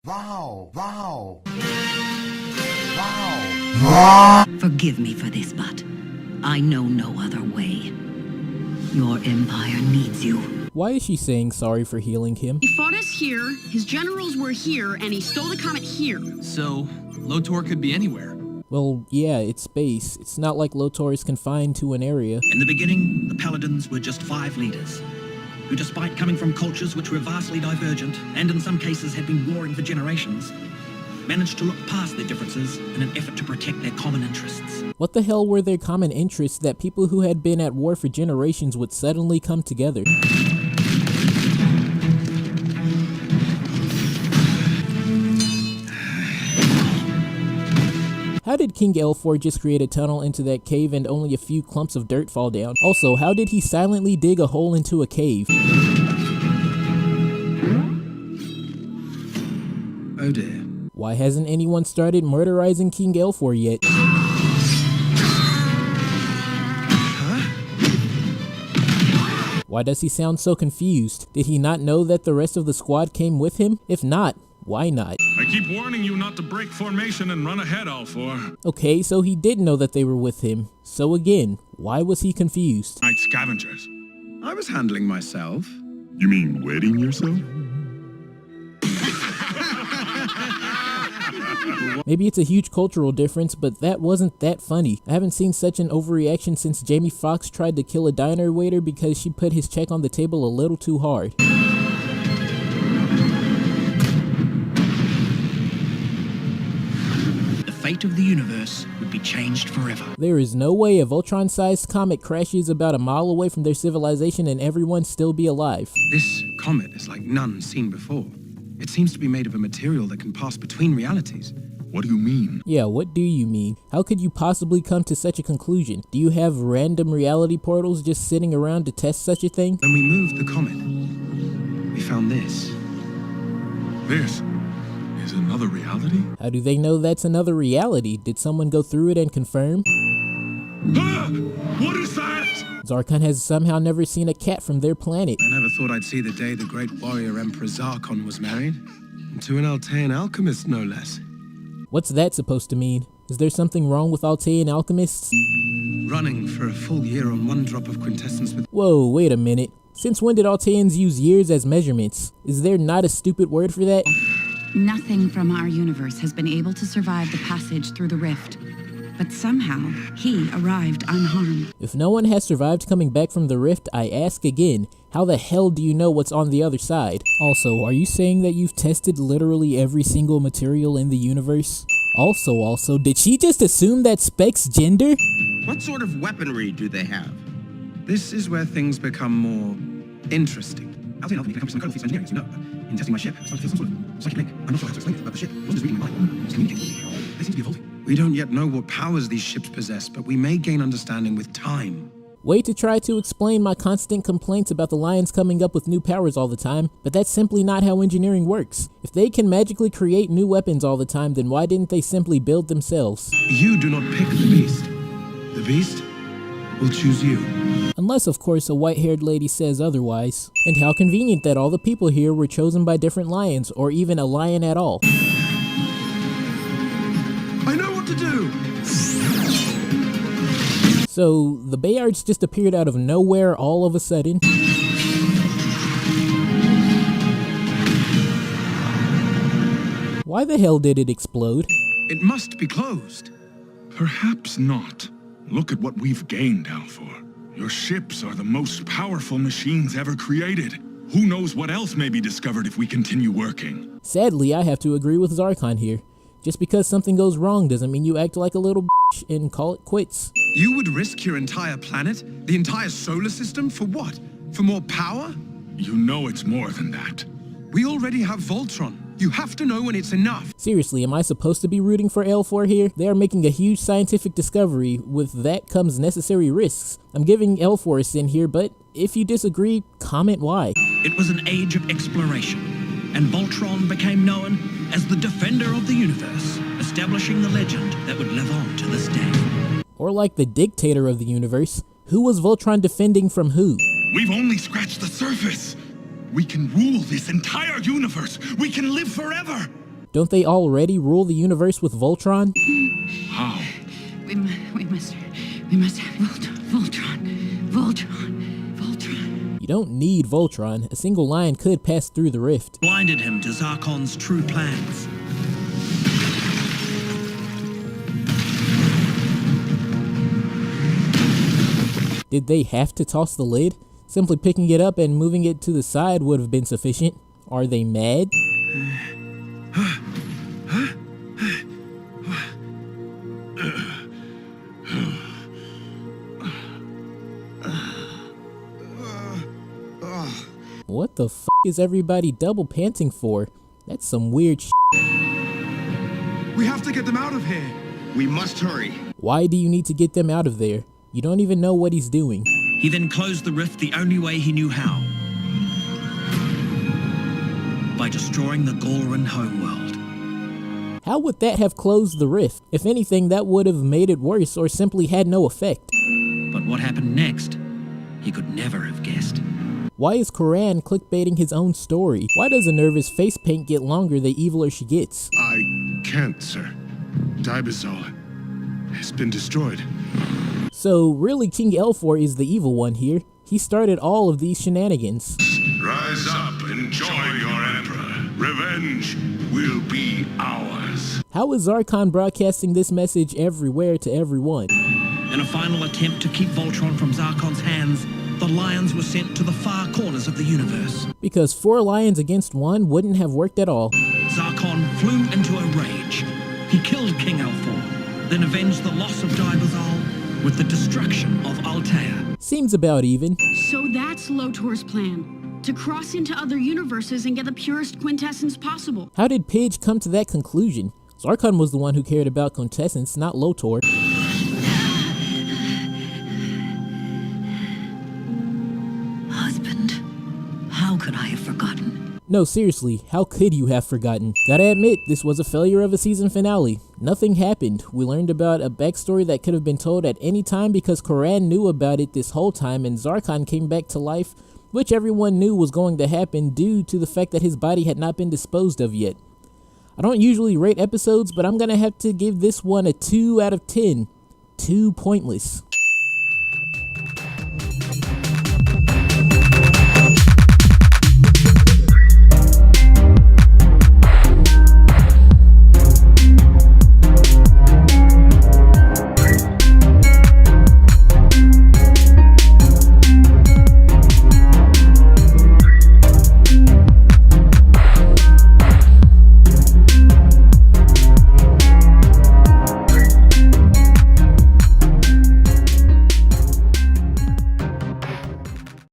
Wow, wow, wow. Forgive me for this, but I know no other way. Your empire needs you. Why is she saying sorry for healing him? He fought us here, his generals were here, and he stole the comet here. So, Lotor could be anywhere. Well, yeah, it's space. It's not like Lotor is confined to an area. In the beginning, the Paladins were just 5 leaders, who despite coming from cultures which were vastly divergent, and in some cases had been warring for generations, managed to look past their differences in an effort to protect their common interests. What the hell were their common interests that people who had been at war for generations would suddenly come together? How did King L4 just create a tunnel into that cave and only a few clumps of dirt fall down? Also, how did he silently dig a hole into a cave? Oh dear. Why hasn't anyone started murderizing King L4 yet? Why does he sound so confused? Did he not know that the rest of the squad came with him? If not, why not? I keep warning you not to break formation and run ahead, L4. Okay, so he did know that they were with him. So again, why was he confused? Night scavengers. I was handling myself. You mean wetting yourself? Maybe it's a huge cultural difference, but that wasn't that funny. I haven't seen such an overreaction since Jamie Foxx tried to kill a diner waiter because she put his check on the table a little too hard. The fate of the universe would be changed forever. There is no way a Voltron-sized comet crashes about a mile away from their civilization and everyone still be alive. This comet is like none seen before. It seems to be made of a material that can pass between realities. What do you mean? Yeah, what do you mean? How could you possibly come to such a conclusion? Do you have random reality portals just sitting around to test such a thing? When we moved the comet, we found this. This is another reality? How do they know that's another reality? Did someone go through it and confirm? Ah! What is that? Zarkon has somehow never seen a cat from their planet. I never thought I'd see the day the great warrior Emperor Zarkon was married. To an Altean alchemist, no less. What's that supposed to mean? Is there something wrong with Altean alchemists? Running for a full year on 1 drop of quintessence with... Whoa, wait a minute. Since when did Alteans use years as measurements? Is there not a stupid word for that? Nothing from our universe has been able to survive the passage through the rift. But somehow, he arrived unharmed. If no one has survived coming back from the rift, I ask again, how the hell do you know what's on the other side? Also, are you saying that you've tested literally every single material in the universe? Also, did she just assume that Speck's gender? What sort of weaponry do they have? This is where things become more interesting. Altean alchemy becomes some incredible feats of engineering, as you know. But in testing my ship, I started to feel some sort of psychic link. I'm not sure how to explain it, but the ship wasn't just reading my mind, it was communicating. They seem to be evolving. We don't yet know what powers these ships possess, but we may gain understanding with time. Way to try to explain my constant complaints about the Lions coming up with new powers all the time, but that's simply not how engineering works. If they can magically create new weapons all the time, then why didn't they simply build themselves? You do not pick the beast. The beast will choose you. Unless, of course, a white-haired lady says otherwise. And how convenient that all the people here were chosen by different lions, or even a lion at all. I know what to do! So, the Bayards just appeared out of nowhere all of a sudden. Why the hell did it explode? It must be closed. Perhaps not. Look at what we've gained, L4. Your ships are the most powerful machines ever created. Who knows what else may be discovered if we continue working? Sadly, I have to agree with Zarkon here. Just because something goes wrong doesn't mean you act like a little bitch and call it quits. You would risk your entire planet, the entire solar system, for what? For more power? You know it's more than that. We already have Voltron. You have to know when it's enough. Seriously, am I supposed to be rooting for L4 here? They are making a huge scientific discovery. With that comes necessary risks. I'm giving L4 a sin here, but if you disagree, comment why. It was an age of exploration, and Voltron became known as the defender of the universe, establishing the legend that would live on to this day. Or like the dictator of the universe. Who was Voltron defending from who? We've only scratched the surface. We can rule this entire universe. We can live forever. Don't they already rule the universe with Voltron? How? We must have Voltron. You don't need Voltron. A single line could pass through the rift. Blinded him to Zarkon's true plans. Did they have to toss the lid? Simply picking it up and moving it to the side would have been sufficient. Are they mad? What the f is everybody double panting for? That's some weird sh. We have to get them out of here. We must hurry. Why do you need to get them out of there? You don't even know what he's doing. He then closed the rift the only way he knew how. By destroying the Galran homeworld. How would that have closed the rift? If anything, that would have made it worse or simply had no effect. But what happened next, he could never have guessed. Why is Koran clickbaiting his own story? Why does Minerva's face paint get longer the eviler she gets? I can't, sir. Dibazol has been destroyed. So really King Elfor is the evil one here. He started all of these shenanigans. Rise up and join your Emperor. Revenge will be ours. How is Zarkon broadcasting this message everywhere to everyone? In a final attempt to keep Voltron from Zarkon's hands, the lions were sent to the far corners of the universe. Because 4 lions against 1 wouldn't have worked at all. Zarkon flew into a rage. He killed King Elfor, then avenged the loss of Dibazol with the destruction of Altea. Seems about even. So that's Lotor's plan. To cross into other universes and get the purest quintessence possible. How did Pidge come to that conclusion? Zarkon was the one who cared about quintessence, not Lotor. Husband, how could I have forgotten? No, seriously, how could you have forgotten? Gotta admit, this was a failure of a season finale. Nothing happened. We learned about a backstory that could have been told at any time because Koran knew about it this whole time and Zarkon came back to life, which everyone knew was going to happen due to the fact that his body had not been disposed of yet. I don't usually rate episodes, but I'm gonna have to give this one a 2 out of 10. Too pointless.